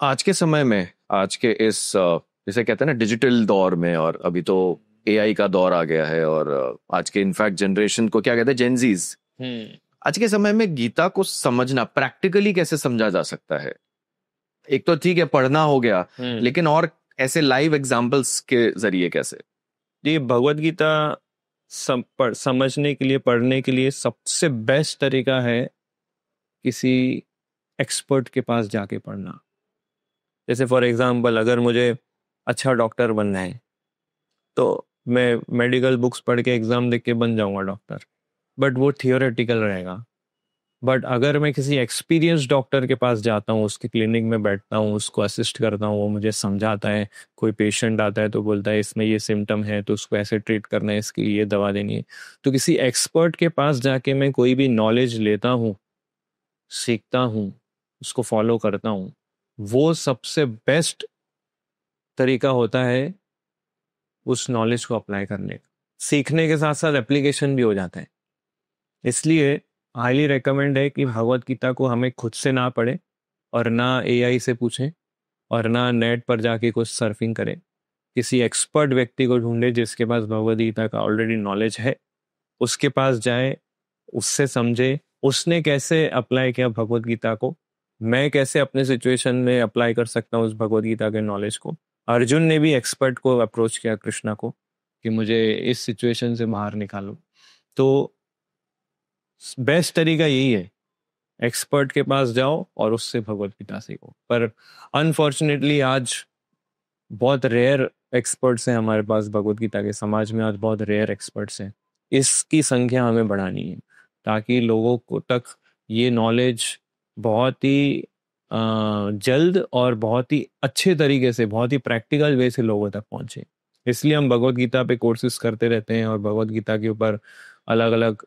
आज के समय में, आज के इस जिसे कहते हैं ना डिजिटल दौर में, और अभी तो एआई का दौर आ गया है, और आज के इनफैक्ट जनरेशन को क्या कहते हैं, जेनजीज। हम्म आज के समय में गीता को समझना प्रैक्टिकली कैसे समझा जा सकता है? एक तो ठीक है, पढ़ना हो गया, हम्म लेकिन और ऐसे लाइव एग्जांपल्स के जरिए कैसे? ये भगवत गीता समझने के लिए, पढ़ने के लिए सबसे बेस्ट तरीका है किसी एक्सपर्ट के पास जाके पढ़ना। जैसे फॉर एग्जांपल, अगर मुझे अच्छा डॉक्टर बनना है तो मैं मेडिकल बुक्स पढ़ के एग्जाम देख के बन जाऊंगा डॉक्टर, बट वो थियोरेटिकल रहेगा। बट अगर मैं किसी एक्सपीरियंस डॉक्टर के पास जाता हूँ, उसके क्लिनिक में बैठता हूँ, उसको असिस्ट करता हूँ, वो मुझे समझाता है। कोई पेशेंट आता है तो बोलता है इसमें ये सिम्टम है तो उसको ऐसे ट्रीट करना है, इसकी ये दवा देनी है। तो किसी एक्सपर्ट के पास जाके मैं कोई भी नॉलेज लेता हूँ, सीखता हूँ, उसको फॉलो करता हूँ, वो सबसे बेस्ट तरीका होता है उस नॉलेज को अप्लाई करने का। सीखने के साथ साथ एप्लीकेशन भी हो जाता है। इसलिए हाईली रेकमेंड है कि भगवत गीता को हमें खुद से ना पढ़े, और ना एआई से पूछें, और ना नेट पर जाके कुछ सर्फिंग करें। किसी एक्सपर्ट व्यक्ति को ढूंढे जिसके पास भगवत गीता का ऑलरेडी नॉलेज है, उसके पास जाए, उससे समझे उसने कैसे अप्लाई किया भगवत गीता को, मैं कैसे अपने सिचुएशन में अप्लाई कर सकता हूँ उस भगवत गीता के नॉलेज को। अर्जुन ने भी एक्सपर्ट को अप्रोच किया कृष्णा को कि मुझे इस सिचुएशन से बाहर निकालो। तो बेस्ट तरीका यही है, एक्सपर्ट के पास जाओ और उससे भगवत गीता सीखो। पर अनफॉर्चुनेटली आज बहुत रेयर एक्सपर्ट्स हैं हमारे पास भगवत गीता के समाज में, आज बहुत रेयर एक्सपर्ट्स हैं। इसकी संख्या हमें बढ़ानी है ताकि लोगों को तक ये नॉलेज बहुत ही जल्द और बहुत ही अच्छे तरीके से, बहुत ही प्रैक्टिकल वे से लोगों तक पहुंचे। इसलिए हम भगवत गीता पे कोर्सेज करते रहते हैं और भगवत गीता के ऊपर अलग अलग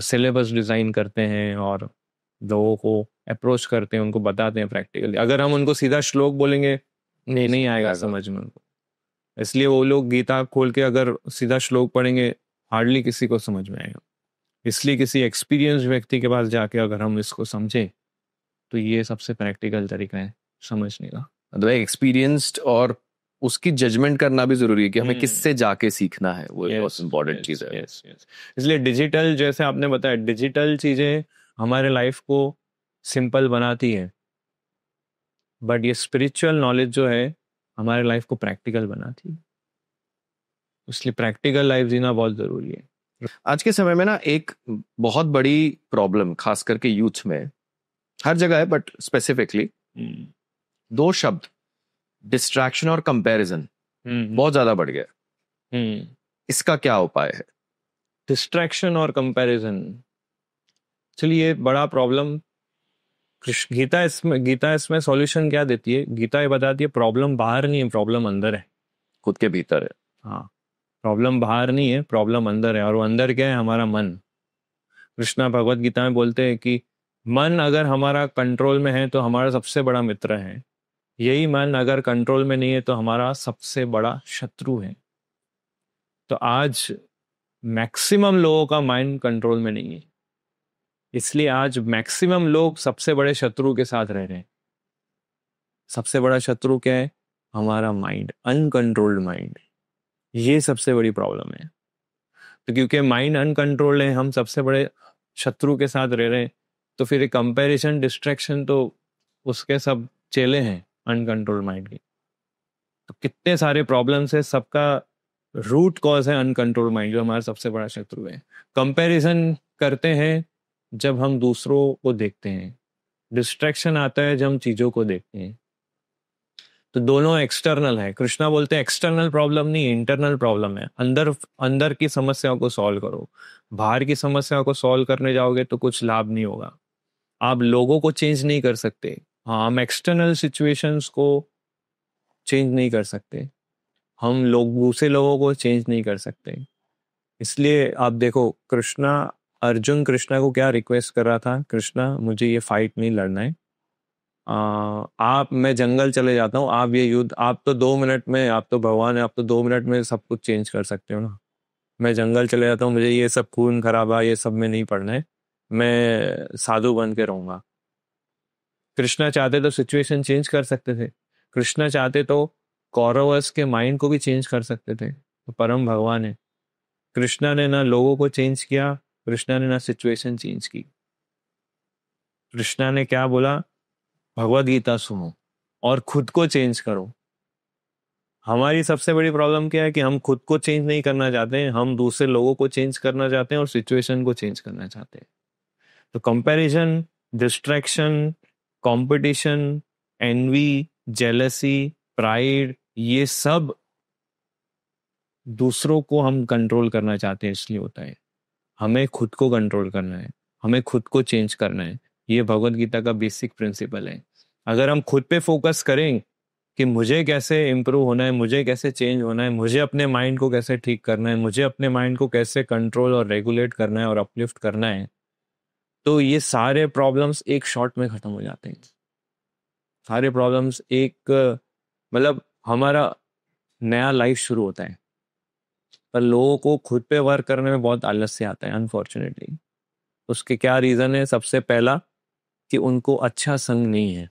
सिलेबस डिज़ाइन करते हैं और लोगों को अप्रोच करते हैं, उनको बताते हैं प्रैक्टिकली। अगर हम उनको सीधा श्लोक बोलेंगे नहीं आएगा समझ में उनको। इसलिए वो लोग गीता खोल के अगर सीधा श्लोक पढ़ेंगे, हार्डली किसी को समझ में आएगा। इसलिए किसी एक्सपीरियंस व्यक्ति के पास जाके अगर हम इसको समझें तो ये सबसे प्रैक्टिकल तरीका है समझने का। मतलब एक्सपीरियंस्ड, और उसकी जजमेंट करना भी जरूरी है कि हमें हम्म किससे जाके सीखना है, वो यस बहुत इंपॉर्टेंट यस चीज है। Yes yes. इसलिए डिजिटल, जैसे आपने बताया, डिजिटल चीजें हमारे लाइफ को सिंपल बनाती है, बट ये स्पिरिचुअल नॉलेज जो है हमारे लाइफ को प्रैक्टिकल बनाती है। इसलिए प्रैक्टिकल लाइफ जीना बहुत जरूरी है। आज के समय में ना एक बहुत बड़ी प्रॉब्लम, खास करके यूथ में, हर जगह है बट स्पेसिफिकली हम्म दो शब्द, डिस्ट्रैक्शन और कंपैरिजन, हम्म बहुत ज्यादा बढ़ गया है। हम्म इसका क्या उपाय है? डिस्ट्रैक्शन और कंपैरिजन, चलिए बड़ा प्रॉब्लम। कृष्ण गीता इसमें सॉल्यूशन क्या देती है? गीता ये बताती है प्रॉब्लम बाहर नहीं है, प्रॉब्लम अंदर है। खुद के भीतर है। हाँ, प्रॉब्लम बाहर नहीं है, प्रॉब्लम अंदर है। और वो अंदर क्या है? हमारा मन। कृष्णा भगवत गीता में बोलते हैं कि मन अगर हमारा कंट्रोल में है तो हमारा सबसे बड़ा मित्र है, यही मन अगर कंट्रोल में नहीं है तो हमारा सबसे बड़ा शत्रु है। तो आज मैक्सिमम लोगों का माइंड कंट्रोल में नहीं है, इसलिए आज मैक्सिमम लोग सबसे बड़े शत्रु के साथ रह रहे हैं। सबसे बड़ा शत्रु क्या है? हमारा माइंड, अनकंट्रोल्ड माइंड। ये सबसे बड़ी प्रॉब्लम है। तो क्योंकि माइंड अनकंट्रोल्ड है, हम सबसे बड़े शत्रु के साथ रह रहे हैं, तो फिर कंपैरिजन, डिस्ट्रैक्शन तो उसके सब चेले हैं अनकंट्रोल्ड माइंड के। तो कितने सारे प्रॉब्लम्स है, सबका रूट कॉज है अनकंट्रोल्ड माइंड, जो हमारा सबसे बड़ा शत्रु है। कंपैरिजन करते हैं जब हम दूसरों को देखते हैं, डिस्ट्रैक्शन आता है जब हम चीजों को देखते हैं। तो दोनों एक्सटर्नल है। कृष्णा बोलते हैं एक्सटर्नल प्रॉब्लम नहीं, इंटरनल प्रॉब्लम है। अंदर अंदर की समस्याओं को सॉल्व करो। बाहर की समस्याओं को सॉल्व करने जाओगे तो कुछ लाभ नहीं होगा। आप लोगों को चेंज नहीं कर सकते। हाँ, हम एक्सटर्नल सिचुएशंस को चेंज नहीं कर सकते, हम लोग दूसरे लोगों को चेंज नहीं कर सकते। इसलिए आप देखो, अर्जुन कृष्णा को क्या रिक्वेस्ट कर रहा था? कृष्णा, मुझे ये फाइट नहीं लड़ना है। मैं जंगल चले जाता हूँ, आप ये युद्ध, आप तो 2 मिनट में, आप तो भगवान है, आप तो 2 मिनट में सब कुछ चेंज कर सकते हो ना। मैं जंगल चले जाता हूँ, मुझे ये सब खून खराबा ये सब में नहीं पड़ना है, मैं साधु बन के रहूंगा। कृष्णा चाहते तो सिचुएशन चेंज कर सकते थे, कृष्णा चाहते तो कौरवस के माइंड को भी चेंज कर सकते थे। तो परम भगवान है, कृष्णा ने ना लोगों को चेंज किया, कृष्णा ने ना सिचुएशन चेंज की। कृष्णा ने क्या बोला, भगवद गीता सुनो और खुद को चेंज करो। हमारी सबसे बड़ी प्रॉब्लम क्या है कि हम खुद को चेंज नहीं करना चाहते हैं, हम दूसरे लोगों को चेंज करना चाहते हैं और सिचुएशन को चेंज करना चाहते हैं। तो comparison, distraction, competition, envy, jealousy, pride, ये सब दूसरों को हम कंट्रोल करना चाहते हैं, इसलिए होता है। हमें खुद को कंट्रोल करना है, हमें खुद को चेंज करना है। ये भगवत गीता का बेसिक प्रिंसिपल है। अगर हम खुद पे फोकस करें कि मुझे कैसे इम्प्रूव होना है, मुझे कैसे चेंज होना है, मुझे अपने माइंड को कैसे ठीक करना है, मुझे अपने माइंड को कैसे कंट्रोल और रेगुलेट करना है और अपलिफ्ट करना है, तो ये सारे प्रॉब्लम्स एक शॉट में खत्म हो जाते हैं। सारे प्रॉब्लम्स एक मतलब हमारा नया लाइफ शुरू होता है। पर लोगों को खुद पे वर्क करने में बहुत आलस्य आता है अनफॉर्चुनेटली। उसके क्या रीज़न है? सबसे पहला कि उनको अच्छा संग नहीं है,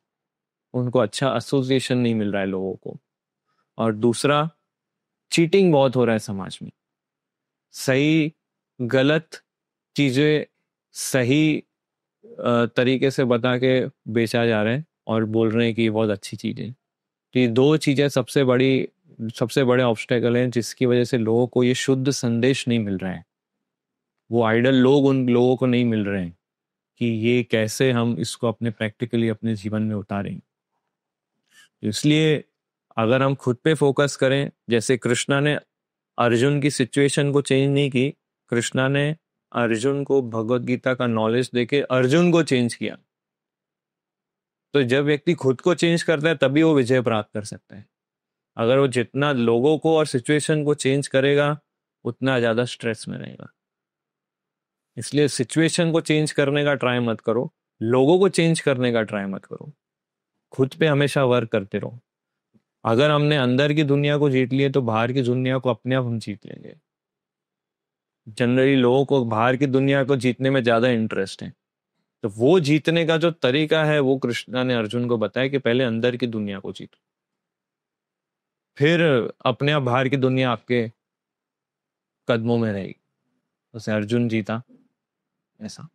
उनको अच्छा एसोसिएशन नहीं मिल रहा है लोगों को। और दूसरा, चीटिंग बहुत हो रहा है समाज में। सही गलत चीज़ें सही तरीके से बता के बेचा जा रहा है और बोल रहे हैं कि ये बहुत अच्छी चीज़ है। तो ये दो चीज़ें सबसे बड़े ऑब्स्टेकल हैं जिसकी वजह से लोगों को ये शुद्ध संदेश नहीं मिल रहा है। वो आइडल लोग उन लोगों को नहीं मिल रहे हैं कि ये कैसे हम इसको अपने प्रैक्टिकली अपने जीवन में उतारें। इसलिए अगर हम खुद पे फोकस करें, जैसे कृष्णा ने अर्जुन की सिचुएशन को चेंज नहीं की, कृष्णा ने अर्जुन को भगवत गीता का नॉलेज देके अर्जुन को चेंज किया। तो जब व्यक्ति खुद को चेंज करता है तभी वो विजय प्राप्त कर सकता है। अगर वो जितना लोगों को और सिचुएशन को चेंज करेगा उतना ज्यादा स्ट्रेस में रहेगा। इसलिए सिचुएशन को चेंज करने का ट्राई मत करो, लोगों को चेंज करने का ट्राई मत करो, खुद पे हमेशा वर्क करते रहो। अगर हमने अंदर की दुनिया को जीत लिए तो बाहर की दुनिया को अपने आप हम जीत लेंगे। जनरली लोगों को बाहर की दुनिया को जीतने में ज्यादा इंटरेस्ट है, तो वो जीतने का जो तरीका है वो कृष्णा ने अर्जुन को बताया कि पहले अंदर की दुनिया को जीतो, फिर अपने आप बाहर की दुनिया आपके कदमों में रहेगी। उसे अर्जुन जीता ऐसा।